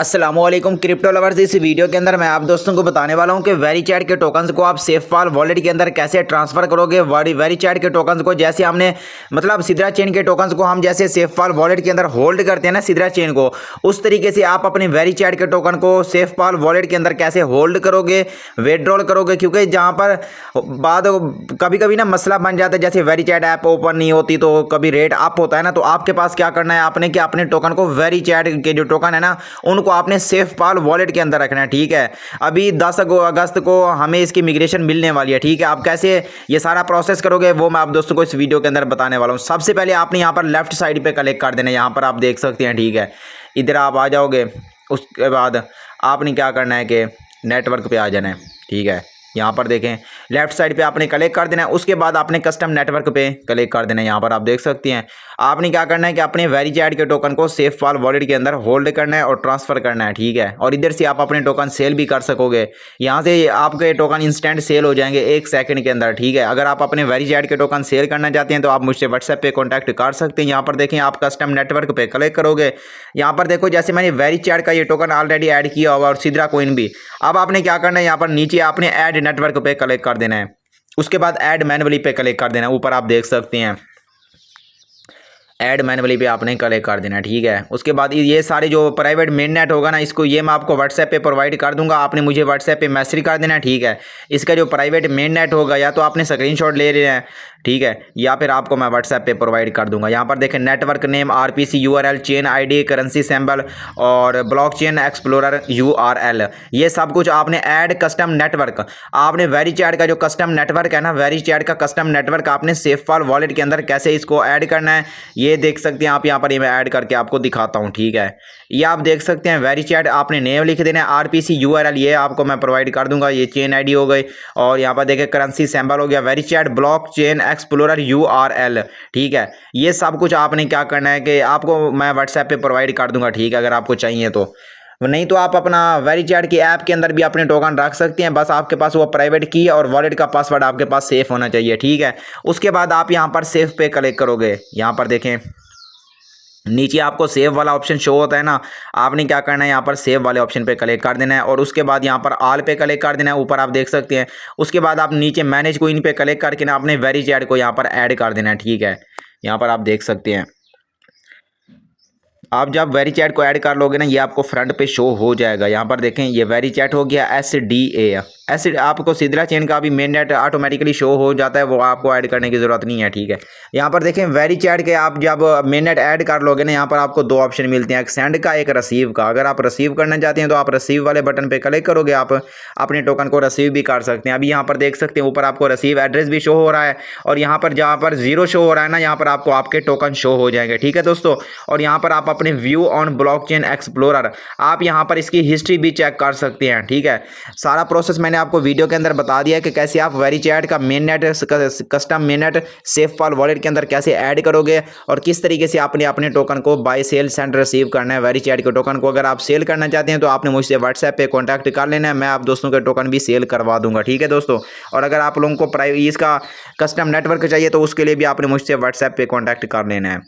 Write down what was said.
अस्सलामुअलैकुम crypto lovers. इस video के अंदर मैं आप दोस्तों को बताने वाला हूं कि वेरीचैट के टोकन्स को आप सेफपाल वॉलेट के अंदर कैसे ट्रांसफर करोगे। वेरीचैट के टोकन्स को जैसे हमने मतलब सिद्रा चेन के टोकन्स को हम जैसे सेफपाल वॉलेट के अंदर होल्ड करते हैं ना सिद्रा चेन को, उस तरीके से आप अपने वेरीचैट के टोकन को सेफपाल वॉलेट के अंदर कैसे होल्ड करोगे, विड्रॉल करोगे। क्योंकि जहाँ पर बाद कभी कभी ना मसला बन जाता है, जैसे वेरीचैट ऐप ओपन नहीं होती तो कभी रेट अप होता है ना, तो आपके पास क्या करना है आपने कि अपने टोकन को वेरीचैट के जो टोकन है ना उनको आपने सेफपाल वॉलेट के अंदर रखना है। ठीक है, अभी 10 अगस्त को हमें इसकी मिग्रेशन मिलने वाली है। ठीक है, आप कैसे ये सारा प्रोसेस करोगे वो मैं आप दोस्तों को इस वीडियो के अंदर बताने वाला हूँ। सबसे पहले आपने यहाँ पर लेफ्ट साइड पे क्लिक कर देना है, यहाँ पर आप देख सकते हैं। ठीक है, इधर आप आ जाओगे, उसके बाद आपने क्या करना है कि नेटवर्क पे आ जाना है। ठीक है, यहाँ पर देखें लेफ्ट साइड पे आपने क्लिक कर देना है, उसके बाद आपने कस्टम नेटवर्क पे क्लिक कर देना है। यहाँ पर आप देख सकते हैं आपने क्या करना है कि अपने वेरीचैट के टोकन को सेफपाल वॉलेट के अंदर होल्ड करना है और ट्रांसफर करना है। ठीक है, और इधर से आप अपने टोकन सेल भी कर सकोगे। यहाँ से आपके टोकन इंस्टेंट सेल हो जाएंगे 1 सेकंड के अंदर। ठीक है, अगर आप अपने वेरीचैट के टोकन सेल करना चाहते हैं तो आप मुझसे व्हाट्सएप पे कॉन्टैक्ट कर सकते हैं। यहाँ पर देखें आप कस्टम नेटवर्क पे क्लिक करोगे, यहाँ पर देखो जैसे मैंने वेरीचैट का ये टोकन ऑलरेडी ऐड किया हुआ और सिद्रा कॉइन भी। अब आपने क्या करना है, यहाँ पर नीचे आपने ऐड नेटवर्क पे क्लिक कर देना है, उसके बाद ऐड मैनुअली पे क्लिक कर देना है। ऊपर आप देख सकते हैं ऐड मैनुअली पे आपने क्लिक कर देना। ठीक है, उसके बाद ये सारे जो प्राइवेट मेन नेट होगा ना, इसको ये मैं आपको व्हाट्सएप पे प्रोवाइड कर दूंगा, आपने मुझे व्हाट्सएप पे मैसेज कर देना। ठीक है, इसका जो प्राइवेट मेन नेट होगा या तो आपने स्क्रीनशॉट ले लेना है, ठीक है, या फिर आपको मैं व्हाट्सएप पे प्रोवाइड कर दूंगा। यहाँ पर देखें network name, RPC URL, chain ID, currency symbol और ब्लॉकचेन एक्सप्लोरर यूआरएल, ये सब कुछ आपने ऐड कस्टम नेटवर्क, आपने वेरीचैट का जो कस्टम नेटवर्क है ना, वेरीचैट का कस्टम नेटवर्क आपने सेफपाल वॉलेट के अंदर कैसे इसको ऐड करना है ये देख सकते हैं आप। यहाँ पर ये मैं ऐड करके आपको दिखाता हूँ। ठीक है, ये आप देख सकते हैं वेरीचैट आपने नेम लिख देना है, आरपीसी यूआरएल ये आपको मैं प्रोवाइड कर दूंगा, ये चेन आईडी हो गई, और यहाँ पर देखें करेंसी सिंबल हो गया, वेरीचैट ब्लॉकचेन एक्सप्लोरर यूआरएल। ठीक है, ये सब कुछ आपने क्या करना है कि आपको मैं व्हाट्सएप पे प्रोवाइड कर दूंगा। ठीक है, अगर आपको चाहिए तो, नहीं तो आप अपना वेरीचैट की ऐप के अंदर भी अपने टोकन रख सकते हैं, बस आपके पास वो प्राइवेट की और वॉलेट का पासवर्ड आपके पास सेफ होना चाहिए। ठीक है, उसके बाद आप यहाँ पर सेव पे क्लिक करोगे, यहाँ पर देखें नीचे आपको सेव वाला ऑप्शन शो होता है ना, आपने क्या करना है यहाँ पर सेव वाले ऑप्शन पे क्लिक कर देना है और उसके बाद यहाँ पर ऑल पे क्लिक कर देना है। ऊपर आप देख सकते हैं, उसके बाद आप नीचे मैनेज कॉइन पे क्लिक करके ना अपने वेरीचैट को यहाँ पर ऐड कर देना है। ठीक है, यहाँ पर आप देख सकते हैं आप जब वेरीचैट को ऐड कर लोगे ना, ये आपको फ्रंट पे शो हो जाएगा। यहाँ पर देखें ये वेरीचैट हो गया SDA, ऐसे आपको सिद्रा चेन का भी मेन नेट ऑटोमेटिकली शो हो जाता है, वो आपको ऐड करने की ज़रूरत नहीं है। ठीक है, यहाँ पर देखें वेरीचैट के आप जब मेन नेट ऐड कर लोगे ना, यहाँ पर आपको 2 ऑप्शन मिलते हैं, एक सेंड का एक रिसीव का। अगर आप रिसीव करना चाहते हैं तो आप रिसीव वाले बटन पर क्लिक करोगे, आप अपने टोकन को रिसीव भी कर सकते हैं। अभी यहाँ पर देख सकते हैं ऊपर आपको रिसीव एड्रेस भी शो हो रहा है और यहाँ पर जहाँ पर 0 शो हो रहा है ना, यहाँ पर आपको आपके टोकन शो हो जाएंगे। ठीक है दोस्तों, और यहाँ पर आप अपने व्यू ऑन ब्लॉकचेन एक्सप्लोरर, आप यहाँ पर इसकी हिस्ट्री भी चेक कर सकते हैं। ठीक है, सारा प्रोसेस मैंने आपको वीडियो के अंदर बता दिया है कि कैसे आप वेरीचैट का mainnet custom mainnet SafePal wallet के अंदर कैसे ऐड करोगे और किस तरीके से आपने अपने टोकन को बाय सेल सेंड रिसीव करना है। वेरीचैट के टोकन को अगर आप सेल करना चाहते हैं तो आपने मुझसे व्हाट्सएप पे कॉन्टैक्ट कर लेना है, मैं आप दोस्तों के टोकन भी सेल करवा दूंगा। ठीक है दोस्तों, और अगर आप लोगों को इसका कस्टम नेटवर्क चाहिए तो उसके लिए भी आपने मुझसे व्हाट्सएप पे कॉन्टैक्ट कर लेना है।